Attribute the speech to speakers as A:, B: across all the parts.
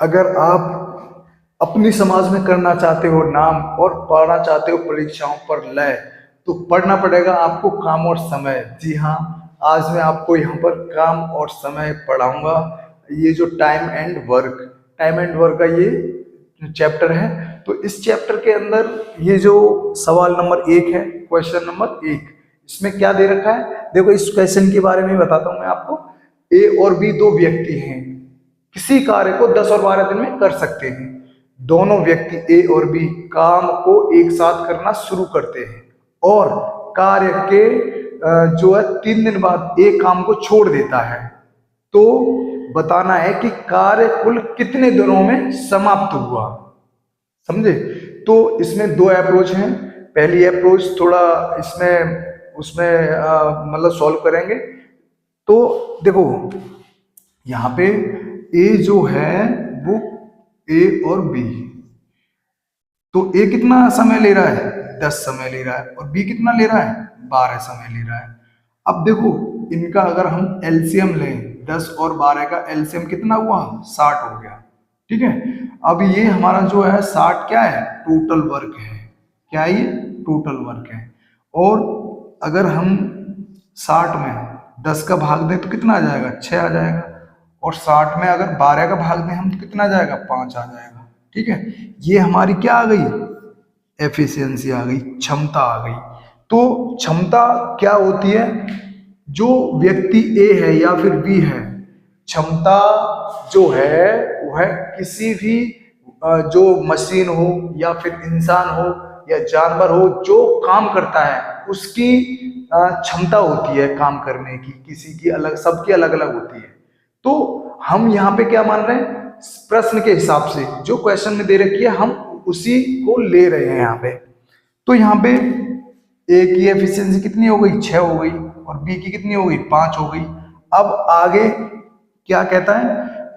A: अगर आप अपनी समाज में करना चाहते हो नाम और पढ़ना चाहते हो परीक्षाओं पर लय, तो पढ़ना पड़ेगा आपको काम और समय। जी हाँ, आज मैं आपको यहाँ पर काम और समय पढ़ाऊंगा। ये जो टाइम एंड वर्क का ये चैप्टर है, तो इस चैप्टर के अंदर ये जो सवाल नंबर 1 है, क्वेश्चन नंबर 1, इसमें क्या दे रखा है देखो। इस क्वेश्चन के बारे में बताता हूं मैं आपको। ए और बी दो व्यक्ति हैं, किसी कार्य को 10 और 12 दिन में कर सकते हैं। दोनों व्यक्ति ए और बी काम को एक साथ करना शुरू करते हैं और कार्य के जो है 3 दिन बाद एक काम को छोड़ देता है। तो बताना है कि कार्य कुल कितने दिनों में समाप्त हुआ। समझे? तो इसमें दो अप्रोच हैं। पहली अप्रोच थोड़ा इसमें उसमें मतलब सॉल्व करेंगे। तो देखो यहाँ पे ए जो है वो ए और बी, तो ए कितना समय ले रहा है? 10 समय ले रहा है, और बी कितना ले रहा है? 12 समय ले रहा है। अब देखो इनका अगर हम एलसीएम लें, 10 और 12 का एलसीएम कितना हुआ? 60 हो गया। ठीक है, अब ये हमारा जो है 60 क्या है? टोटल वर्क है। क्या है ये? टोटल वर्क है। और अगर हम 60 में 10 का भाग दें तो कितना आ जाएगा? 6 आ जाएगा। और 60 में अगर 12 का भाग दें हम तो कितना आ जाएगा? 5 आ जाएगा। ठीक है, ये हमारी क्या आ गई? एफिशिएंसी आ गई, क्षमता आ गई। तो क्षमता क्या होती है? जो व्यक्ति ए है या फिर बी है, क्षमता जो है वो है किसी भी जो मशीन हो या फिर इंसान हो या जानवर हो जो काम करता है, उसकी क्षमता होती है काम करने की। किसी की अलग, सबकी अलग अलग होती है। तो हम यहाँ पे क्या मान रहे हैं? प्रश्न के हिसाब से जो क्वेश्चन में दे रखी है हम उसी को ले रहे हैं यहाँ पे। तो यहाँ पे ए की एफिशिएंसी कितनी हो गई? 6 हो गई। और बी की कितनी हो गई? 5 हो गई। अब आगे क्या कहता है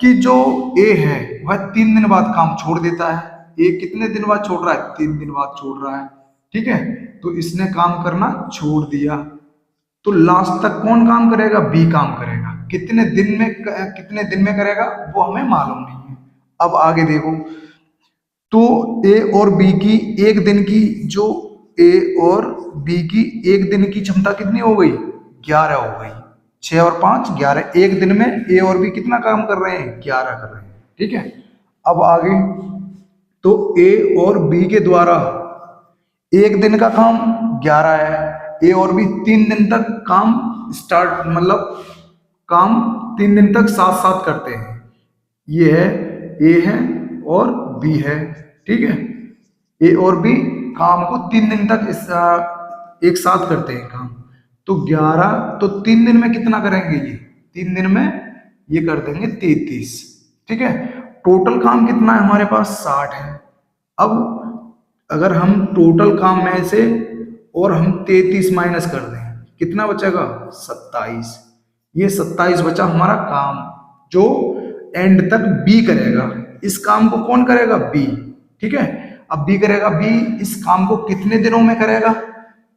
A: कि जो ए है वह 3 दिन बाद काम छोड़ देता है। ए कितने दिन बाद छोड़ रहा है? 3 दिन बाद छोड़ रहा है। ठीक है, तो इसने काम करना छोड़ दिया। तो लास्ट तक कौन काम करेगा? बी काम करेगा। कितने दिन में करेगा वो हमें मालूम नहीं है। अब आगे देखो, तो ए और बी की एक दिन की जो ए और बी की एक दिन की क्षमता कितनी हो गई? 11 हो गई। 6 और 5 11। एक दिन में ए और बी कितना काम कर रहे हैं? 11 कर रहे हैं। ठीक है, अब आगे, तो ए और बी के द्वारा एक दिन का काम 11 है। ए और बी 3 दिन तक काम स्टार्ट, मतलब काम 3 दिन तक साथ साथ करते हैं। ये है ए है और बी है। ठीक है, ए और बी काम को 3 दिन तक एक साथ करते हैं काम। तो 11, तो 3 दिन में कितना करेंगे? ये 3 दिन में ये कर देंगे 33। ठीक है, टोटल काम कितना है हमारे पास? 60 है। अब अगर हम टोटल काम में से और हम 33 माइनस कर दें, कितना बचेगा? 27। ये 27 बचा हमारा काम, जो एंड तक बी करेगा। इस काम को कौन करेगा? बी। ठीक है, अब बी करेगा। बी इस काम को कितने दिनों में करेगा?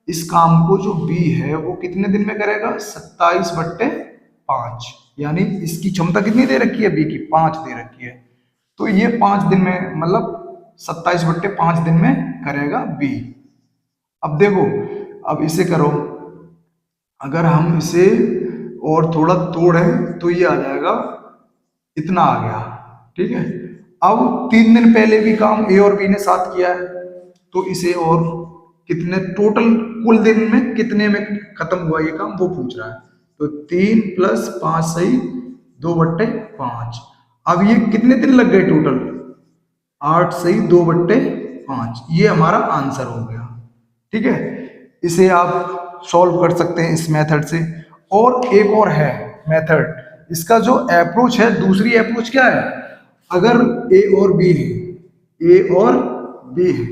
A: इस काम को जो बी है वो कितने दिन में करेगा? 27/5। यानी इसकी क्षमता कितनी दे रखी है? बी की 5 दे रखी है। तो ये 5 दिन में, मतलब 27/5 दिन में करेगा बी। अब देखो, अब इसे करो, अगर हम इसे और थोड़ा तोड़े तो ये आ जाएगा, इतना आ गया। ठीक है, अब 3 दिन पहले भी काम ए और बी ने साथ किया है, तो इसे और कितने टोटल कुल दिन में कितने में खत्म हुआ ये काम वो पूछ रहा है। तो 3 + 5 सही 2/5। अब ये कितने दिन लग गए टोटल? 8 सही 2/5। ये हमारा आंसर हो गया। ठीक है, इसे आप सॉल्व कर सकते हैं इस मेथड से। और एक और है मेथड, इसका जो अप्रोच है, दूसरी अप्रोच क्या है? अगर ए और बी है, ए और बी है,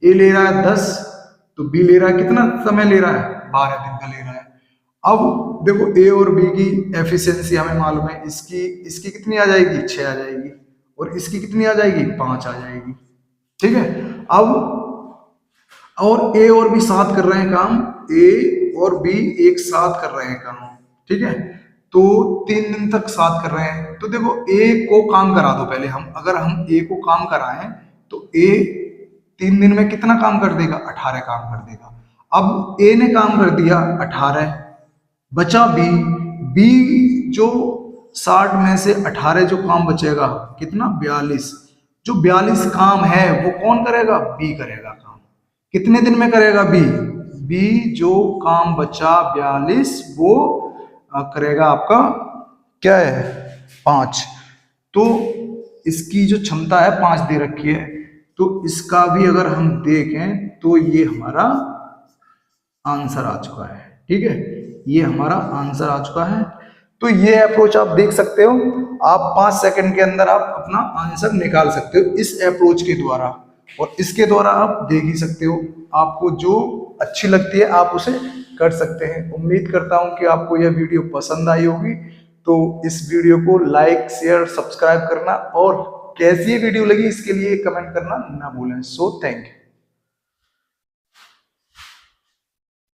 A: ए ले रहा है 10, तो बी ले रहा है कितना समय ले रहा है? 12 दिन का ले रहा है। अब देखो ए और बी की एफिशिएंसी हमें मालूम है, इसकी इसकी कितनी आ जाएगी? 6 आ जाएगी। और इसकी कितनी आ जाएगी? 5 आ जाएगी। ठीक है, अब और ए और बी साथ कर रहे हैं काम, ए और बी एक साथ कर रहे हैं काम। ठीक है, तो 3 दिन तक 7 कर रहे हैं, तो देखो ए को काम करा दो पहले हम, अगर हम ए को काम कराएं तो ए 3 दिन में कितना काम कर देगा, 18 काम कर देगा। अब ए ने काम कर दिया 18, बचा बी, बी जो 60 में से 18 जो काम बचेगा कितना, 42, जो 42 काम है वो कौन करेगा, बी करेगा काम। कितने दिन में करेगा बी, बी जो काम बचा 42 वो करेगा आपका क्या है, 5। तो इसकी जो क्षमता है 5 दे रखी है, तो इसका भी अगर हम देखें तो ये हमारा आंसर आ चुका है। ठीक है, ये हमारा आंसर आ चुका है। तो ये अप्रोच आप देख सकते हो, आप 5 सेकंड के अंदर आप अपना आंसर निकाल सकते हो इस अप्रोच के द्वारा, और इसके द्वारा आप देख ही सकते हो, आपको जो अच्छी लगती है आप उसे कर सकते हैं। उम्मीद करता हूं कि आपको यह वीडियो पसंद आई होगी, तो इस वीडियो को लाइक शेयर सब्सक्राइब करना, और कैसी वीडियो लगी इसके लिए कमेंट करना ना भूलें। So thank you.